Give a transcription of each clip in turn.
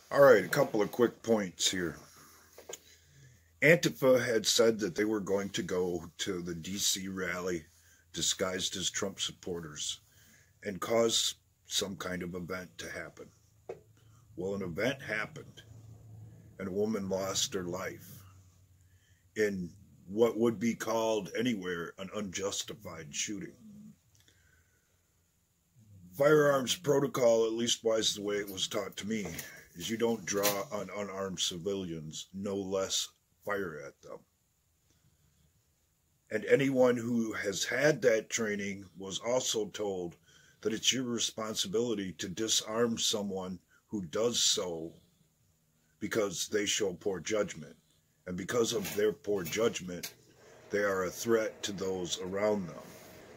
All right, a couple of quick points here. Antifa had said that they were going to go to the DC rally disguised as Trump supporters and cause some kind of event to happen. Well, an event happened, and a woman lost her life in what would be called anywhere an unjustified shooting. Firearms protocol, at least was the way it was taught to me, is you don't draw on unarmed civilians, no less fire at them. And anyone who has had that training was also told that it's your responsibility to disarm someone who does so because they show poor judgment. And because of their poor judgment, they are a threat to those around them.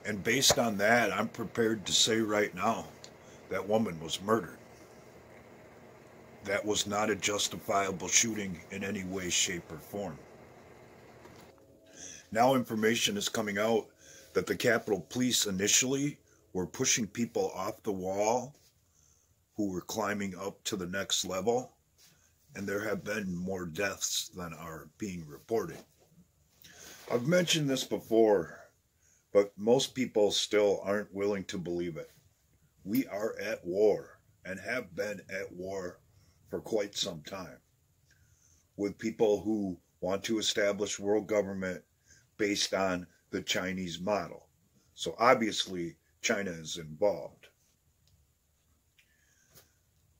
And based on that, I'm prepared to say right now that woman was murdered. That was not a justifiable shooting in any way, shape, or form. Now information is coming out that the Capitol Police initially were pushing people off the wall who were climbing up to the next level, and there have been more deaths than are being reported. I've mentioned this before, but most people still aren't willing to believe it. We are at war and have been at war for quite some time with people who want to establish world government based on the Chinese model. So obviously China is involved.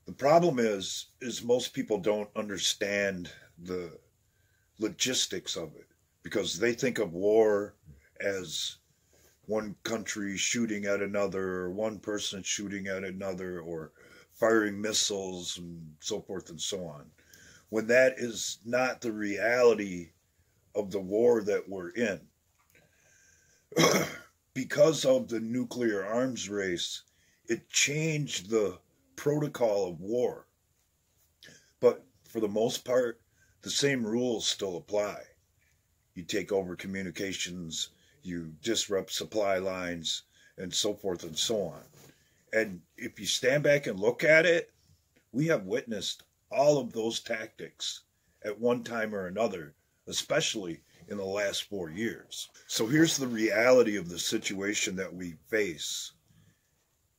The problem is most people don't understand the logistics of it because they think of war as one country shooting at another, or one person shooting at another, or firing missiles and so forth and so on, when that is not the reality of the war that we're in. Because of the nuclear arms race, it changed the protocol of war. But for the most part, the same rules still apply. You take over communications, you disrupt supply lines, and so forth and so on. And if you stand back and look at it, we have witnessed all of those tactics at one time or another, especially in the last 4 years. So here's the reality of the situation that we face,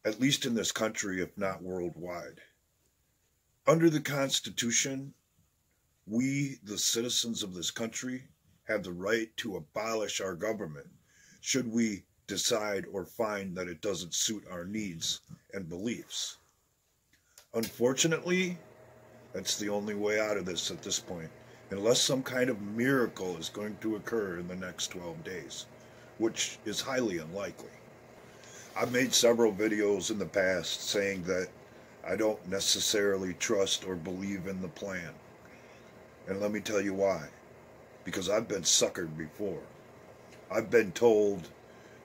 at least in this country, if not worldwide. Under the Constitution, we, the citizens of this country, have the right to abolish our government should we decide or find that it doesn't suit our needs and beliefs. Unfortunately, that's the only way out of this at this point, unless some kind of miracle is going to occur in the next 12 days, which is highly unlikely. I've made several videos in the past saying that I don't necessarily trust or believe in the plan. And let me tell you why. Because I've been suckered before. I've been told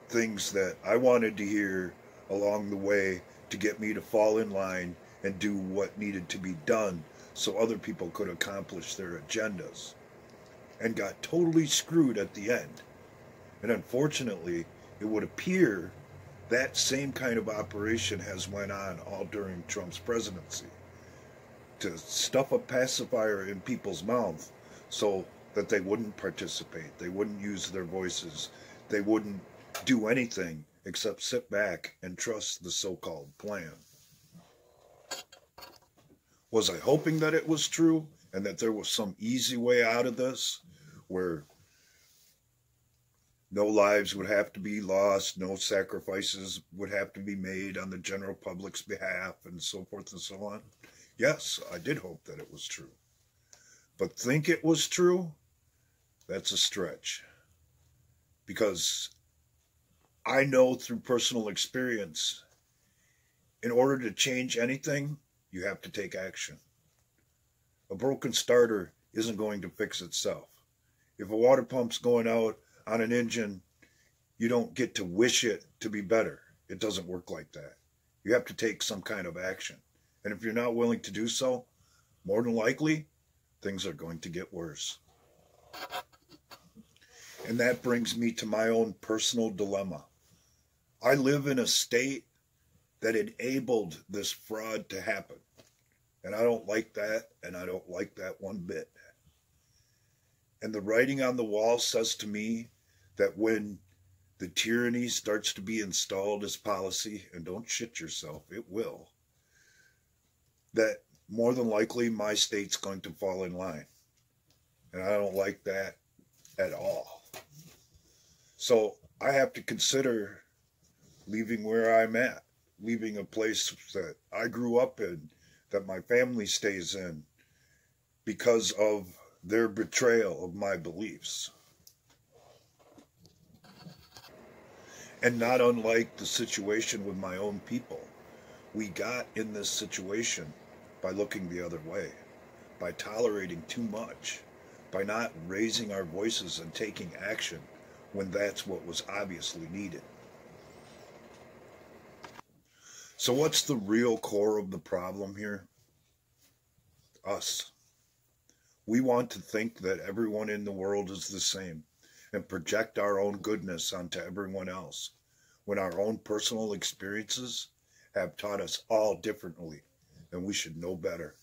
things that I wanted to hear along the way to get me to fall in line and do what needed to be done so other people could accomplish their agendas, and got totally screwed at the end. And unfortunately, it would appear that same kind of operation has went on all during Trump's presidency, to stuff a pacifier in people's mouth so that they wouldn't participate, they wouldn't use their voices, they wouldn't do anything except sit back and trust the so-called plan. Was I hoping that it was true and that there was some easy way out of this where no lives would have to be lost, no sacrifices would have to be made on the general public's behalf, and so forth and so on? Yes, I did hope that it was true. But think it was true? That's a stretch. Because I know through personal experience, in order to change anything, you have to take action. A broken starter isn't going to fix itself. If a water pump's going out on an engine, you don't get to wish it to be better. It doesn't work like that. You have to take some kind of action. And if you're not willing to do so, more than likely, things are going to get worse. And that brings me to my own personal dilemma. I live in a state that enabled this fraud to happen. And I don't like that, and I don't like that one bit. And the writing on the wall says to me that when the tyranny starts to be installed as policy, and don't shit yourself, it will, that more than likely my state's going to fall in line. And I don't like that at all. So I have to consider leaving where I'm at, leaving a place that I grew up in, that my family stays in, because of their betrayal of my beliefs. And not unlike the situation with my own people, we got in this situation by looking the other way, by tolerating too much, by not raising our voices and taking action when that's what was obviously needed. So, what's the real core of the problem here? Us. We want to think that everyone in the world is the same and project our own goodness onto everyone else, when our own personal experiences have taught us all differently, and we should know better.